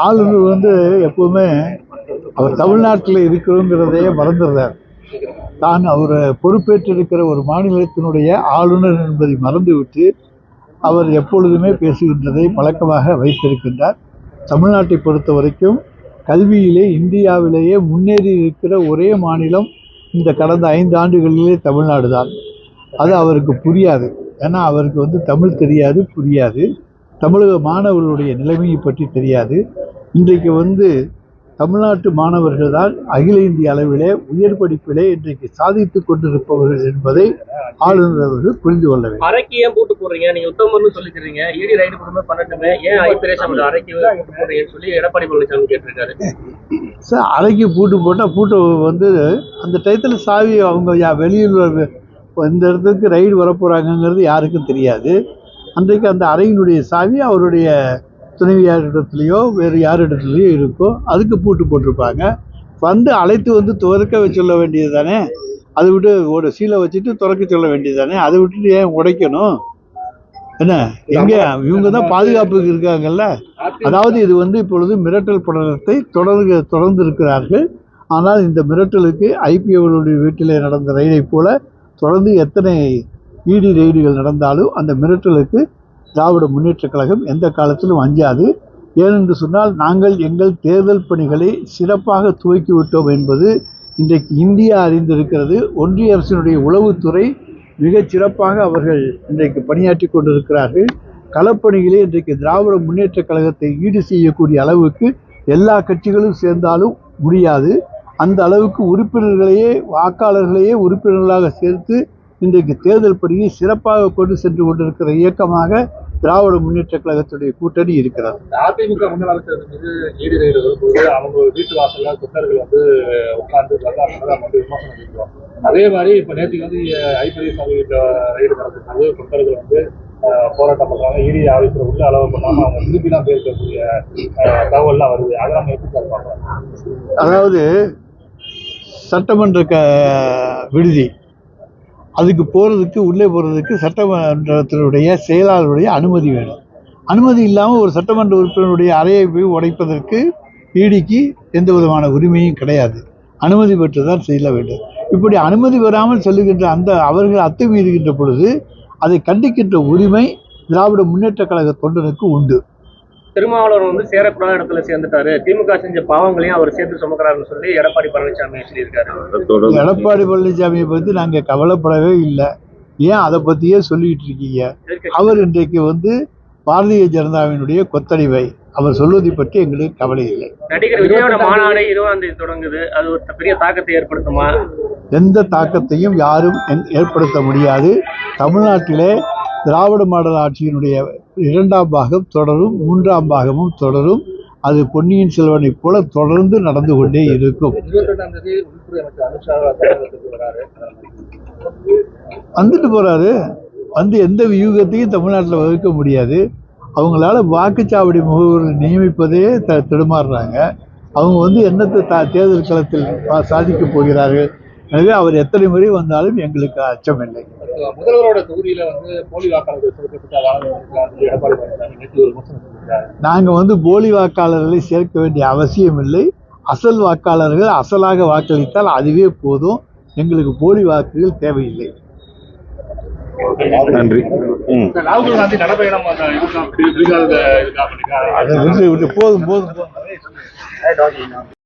ஆளுநர் எப்பவுமே அவர் தமிழ்நாட்டில் இருக்கிறோங்கிறதையே மறந்துடுறார். தான் அவர் பொறுப்பேற்றிருக்கிற ஒரு மாநிலத்தினுடைய ஆளுநர் என்பதை மறந்துவிட்டு அவர் எப்பொழுதுமே பேசுகின்றதை பழக்கமாக வைத்திருக்கின்றார். தமிழ்நாட்டை பொறுத்த வரைக்கும் கல்வியிலே இந்தியாவிலேயே முன்னேறி இருக்கிற ஒரே மாநிலம் இந்த கடந்த 5 ஆண்டுகளிலே தமிழ்நாடு தான். அது அவருக்கு புரியாது. ஏன்னா அவருக்கு தமிழ் தெரியாது, புரியாது. தமிழக மாணவர்களுடைய நிலைமையை பற்றி தெரியாது. இன்றைக்கு தமிழ்நாட்டு மாணவர்கள் தான் அகில இந்திய அளவிலே உயர் படிப்பிலே இன்றைக்கு சாதித்துக் கொண்டிருப்பவர்கள் என்பதை ஆளுநர் அவர்கள் புரிந்து கொள்ள வேண்டும். அரைக்கு ஏன் பூட்டு போடுறீங்க? நீங்க உத்தமர்னு சொல்லிக்கிறீங்க, ஈடி ரைடு கொடுமே பண்ணட்டுமே, ஏன் ஐபிஎஸ் அரைக்கு பூட்டு போடுறீங்கன்னு சொல்லி எடப்பாடி பழனிசாமி கேட்டிருக்காரு. சார், அரைக்கு பூட்டு போட்டால் பூட்டு அந்த டயத்தில் சாவி அவங்க வெளியில் இந்த இடத்துக்கு ரைடு வரப்போகிறாங்கங்கிறது யாருக்கும் தெரியாது. அன்றைக்கு அந்த அறையினுடைய சாவி அவருடைய துணைவியாரிடத்துலையோ வேறு யாரிடத்துலையோ இருக்கோ, அதுக்கு பூட்டு போட்டிருப்பாங்க. அழைத்து துறக்க சொல்ல வேண்டியது தானே. அதை விட்டு ஒரு சீலை வச்சுட்டு துறக்க சொல்ல வேண்டியது தானே. அதை விட்டுட்டு ஏன் உடைக்கணும்? என்ன எங்கே இவங்க தான் பாதுகாப்புக்கு இருக்காங்கல்ல. அதாவது இது இப்பொழுது மிரட்டல் படலத்தை தொடர்ந்து இருக்கிறார்கள். ஆனால் இந்த மிரட்டலுக்கு ஐபிஎவர்களுடைய வீட்டிலே நடந்த ரைடை போல தொடர்ந்து எத்தனை ஈடி ரெய்டுகள் நடந்தாலும் அந்த மிரட்டலுக்கு திராவிட முன்னேற்ற கழகம் எந்த காலத்திலும் அஞ்சாது. ஏனென்று சொன்னால் நாங்கள் எங்கள் தேர்தல் பணிகளை சிறப்பாக துவக்கிவிட்டோம் என்பது இன்றைக்கு இந்தியா அறிந்திருக்கிறது. ஒன்றிய அரசினுடைய உளவுத்துறை மிகச் சிறப்பாக அவர்கள் இன்றைக்கு பணியாற்றி கொண்டிருக்கிறார்கள். களப்பணிகளே இன்றைக்கு திராவிட முன்னேற்ற கழகத்தை ஈடு செய்யக்கூடிய அளவுக்கு எல்லா கட்சிகளும் சேர்ந்தாலும் முடியாது. அந்த அளவுக்கு உறுப்பினர்களையே வாக்காளர்களையே உறுப்பினர்களாக சேர்த்து இன்றைக்கு தேர்தல் பணியை சிறப்பாக கொண்டு சென்று கொண்டிருக்கிற இயக்கமாக திராவிட முன்னேற்ற கழகத்துடைய கூட்டணி இருக்கிறது. அதிமுக முன்னாள் அமைச்சர் மீது ஈடி ரைடு வரும்போது அவங்க வீட்டு வாசல்ல தொண்டர்கள் உட்கார்ந்து விமர்சனம் செய்வோம். அதே மாதிரி இப்ப நேற்றுக்கு ஐபிஎஸ் ரைடு நடக்கும்போது தொண்டர்கள் போராட்டம் பண்றாங்க. ஈடி ஆஃபீஸர் உள்ள அளவு பண்ணாம அவங்க திருப்பிலாம் போயிருக்கக்கூடிய தகவல்லாம் வருது. அதெல்லாம் எப்படி சார் பார்க்கலாம்? அதாவது சட்டமன்ற விடுதி அதுக்கு போகிறதுக்கு உள்ளே போகிறதுக்கு சட்டமன்றத்தினுடைய செயலாளருடைய அனுமதி வேணும். அனுமதி இல்லாமல் ஒரு சட்டமன்ற உறுப்பினருடைய அறையை போய் உடைப்பதற்கு ஈடிக்கு எந்த விதமான உரிமையும் கிடையாது. அனுமதி பெற்று தான் செல்ல வேண்டும். இப்படி அனுமதி பெறாமல் செல்லுகின்ற அவர்கள் அத்துமீறுகின்ற பொழுது அதை கண்டிக்கின்ற உரிமை திராவிட முன்னேற்ற கழக தொண்டனுக்கு உண்டு. திருமாவளவன் சேரக்கூடாத இடத்துல சேர்ந்துட்டாரு, திமுக செஞ்ச பாவங்களையும் அவர் சேர்த்து சுமக்கிறாருன்னு சொல்லி எடப்பாடி பழனிசாமி சொல்லியிருக்காரு. எடப்பாடி பழனிசாமியை பற்றி நாங்கள் கவலைப்படவே இல்லை. ஏன் அதை பற்றியே சொல்லிட்டு இருக்கீங்க? அவர் இன்றைக்கு பாரதிய ஜனதாவினுடைய கொத்தடிவை. அவர் சொல்வதை பற்றி எங்களுக்கு கவலை இல்லை. நடிகர் விஜயோட மாநாடு 20ஆம் தேதி தொடங்குது. அது ஒரு பெரிய தாக்கத்தை ஏற்படுத்துமா? எந்த தாக்கத்தையும் யாரும் ஏற்படுத்த முடியாது. தமிழ்நாட்டிலே திராவிட மாடல் ஆட்சியினுடைய 2ஆம் பாகம் தொடரும், 3ஆம் பாகமும் தொடரும். அது பொன்னியின் செல்வனை போல தொடர்ந்து நடந்து கொண்டே இருக்கும். 22ஆம் தேதி உள்துறை அமைச்சர் அமித்ஷா வந்துட்டு போறாரு. எந்த வியூகத்தையும் தமிழ்நாட்டில் வகுக்க முடியாது. அவங்களால வாக்குச்சாவடி முகவர்கள் நியமிப்பதே தடுமாறுறாங்க. அவங்க என்னத்தை தேர்தல் களத்தில் சாதிக்க போகிறார்கள்? எனவே அவர் எத்தனை முறை வந்தாலும் எங்களுக்கு அச்சமில்லை. முதல்வரோட தொகுதியில போலி வாக்காளர்கள் நாங்க போலி வாக்காளர்களை சேர்க்க வேண்டிய அவசியம் இல்லை. அசல் வாக்காளர்கள் அசலாக வாக்களித்தால் அதுவே போதும். எங்களுக்கு போலி வாக்குகள் தேவையில்லை. நன்றி. ராகுல் காந்தி நடைபயணம் போதும்.